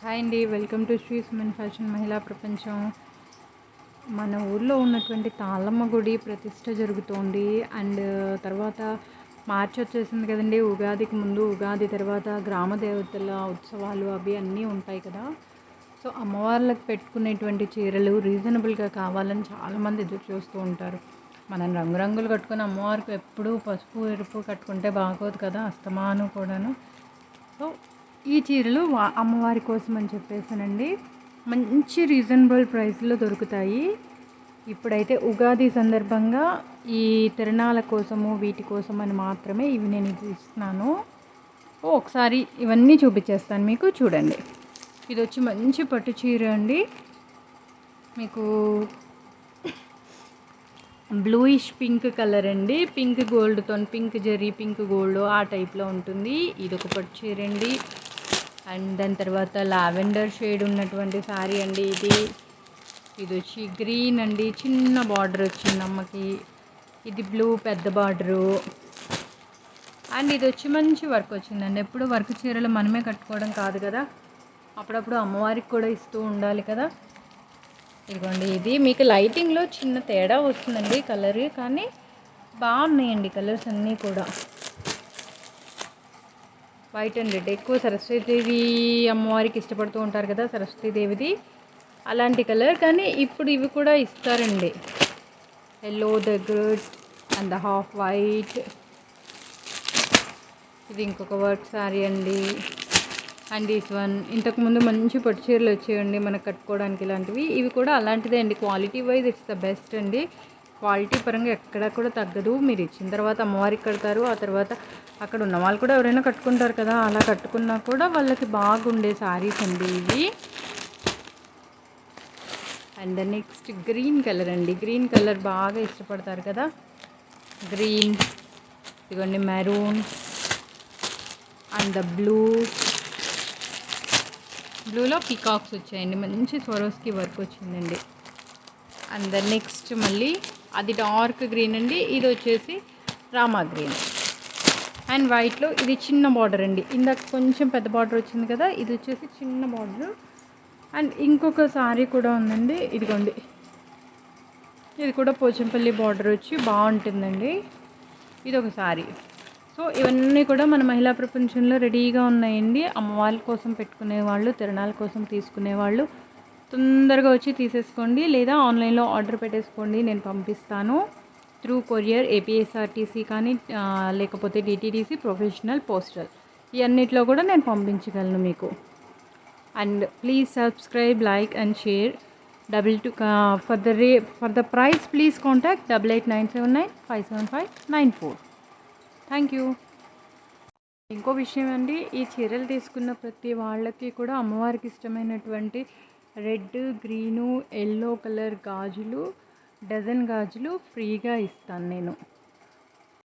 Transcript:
Hi అండి, welcome to Shri Suman fashion మహిళా ప్రపంచం. మన ఊర్లో ఉన్నటువంటి తాళ్ళమ్మ గుడి ప్రతిష్ట జరుగుతోంది. అండ్ తర్వాత మార్చి వచ్చేసింది కదండి. ఉగాదికి ముందు, ఉగాది తర్వాత గ్రామ దేవతల ఉత్సవాలు అవి అన్నీ ఉంటాయి కదా. సో అమ్మవార్లకు పెట్టుకునేటువంటి చీరలు రీజనబుల్గా కావాలని చాలామంది ఎదురు చూస్తూ ఉంటారు. మనం రంగురంగులు కట్టుకుని అమ్మవారికి ఎప్పుడూ పసుపు ఎరుపు కట్టుకుంటే బాగోదు కదా, అస్తమాను కూడాను. సో ఈ చీరలు అమ్మవారి కోసం అని చెప్పేసానండి, మంచి రీజనబుల్ ప్రైస్లో దొరుకుతాయి. ఇప్పుడైతే ఉగాది సందర్భంగా ఈ తిరణాల కోసము వీటి కోసం అని మాత్రమే ఇవి నేను ఇస్తున్నాను. ఒకసారి ఇవన్నీ చూపించేస్తాను మీకు, చూడండి. ఇది వచ్చి మంచి పట్టు చీర అండి. మీకు బ్లూయిష్ పింక్ కలర్ అండి, పింక్ గోల్డ్తో, పింక్ జెరీ పింక్ గోల్డ్ ఆ టైప్లో ఉంటుంది. ఇది ఒక పట్టు చీర అండి. అండ్ దాని తర్వాత లావెండర్ షేడ్ ఉన్నటువంటి శారీ అండి ఇది వచ్చి గ్రీన్ అండి, చిన్న బార్డర్ వచ్చింది అమ్మకి. ఇది బ్లూ పెద్ద బార్డరు. అండ్ ఇది వచ్చి మంచి వర్క్ వచ్చిందండి. ఎప్పుడు వర్క్ చీరలు మనమే కట్టుకోవడం కాదు కదా, అప్పుడప్పుడు అమ్మవారికి కూడా ఇస్తూ ఉండాలి కదా. ఇదిగోండి, ఇది మీకు లైటింగ్లో చిన్న తేడా వస్తుందండి కలర్, కానీ బాగున్నాయండి కలర్స్ అన్నీ కూడా. వైట్ అండ్ రెడ్ ఎక్కువ సరస్వతీదేవి అమ్మవారికి ఇష్టపడుతూ ఉంటారు కదా, సరస్వతీదేవిది అలాంటి కలర్. కానీ ఇప్పుడు ఇవి కూడా ఇస్తారండి, yellow the good and the half white. ఇది ఇంకొక వర్క్ శారీ అండి. అండ్ దిస్ వన్, ఇంతకుముందు మంచి పట్టు చీరలు వచ్చేయండి మనకు కట్టుకోవడానికి ఇలాంటివి. ఇవి కూడా అలాంటిదే అండి, quality wise it's the best అండి. క్వాలిటీ పరంగా ఎక్కడ కూడా తగ్గదు. మీరు ఇచ్చిన తర్వాత అమ్మవారికి కడతారు, ఆ తర్వాత అక్కడ ఉన్న వాళ్ళు కూడా ఎవరైనా కట్టుకుంటారు కదా, అలా కట్టుకున్నా కూడా వాళ్ళకి బాగుండే శారీస్ అండి ఇవి. అండ్ నెక్స్ట్ గ్రీన్ కలర్ అండి, గ్రీన్ కలర్ బాగా ఇష్టపడతారు కదా, గ్రీన్. ఇదిగోండి మెరూన్ అండ్ ద బ్లూలో పీకాక్స్ వచ్చాయండి, మంచి స్వరోస్కి వర్క్ వచ్చిందండి. అండ్ నెక్స్ట్ మళ్ళీ అది డార్క్ గ్రీన్ అండి, ఇది వచ్చేసి రామా గ్రీన్. అండ్ వైట్లో ఇది చిన్న బార్డర్ అండి, ఇందాక కొంచెం పెద్ద బార్డర్ వచ్చింది కదా, ఇది వచ్చేసి చిన్న బార్డర్. అండ్ ఇంకొక సారీ కూడా ఉందండి, ఇదిగోండి, ఇది కూడా పోచంపల్లి బార్డర్ వచ్చి బాగుంటుందండి. ఇది ఒక సారీ. సో ఇవన్నీ కూడా మన మహిళా ప్రపంచంలో రెడీగా ఉన్నాయండి. అమ్మవారి కోసం పెట్టుకునే వాళ్ళు, తిరణాల కోసం తీసుకునే వాళ్ళు తొందరగా వచ్చి తీసేసుకోండి, లేదా ఆన్లైన్లో ఆర్డర్ పెట్టేసుకోండి, నేను పంపిస్తాను త్రూ కొరియర్, ఏపీఎస్ఆర్టీసీ కానీ లేకపోతే డిటీడీసీ, ప్రొఫెషనల్, పోస్టల్, ఈ అన్నిట్లో కూడా నేను పంపించగలను మీకు. And please subscribe, like and share. For the price please contact 8897957594. Thank you. ఇంకో విషయం అండి, ఈ చీరలు తీసుకున్న ప్రతి వాళ్ళకి కూడా అమ్మవారికి ఇష్టమైనటువంటి రెడ్, గ్రీను, ఎల్లో కలర్ గాజులు, డజన్ గాజులు ఫ్రీగా ఇస్తాను నేను.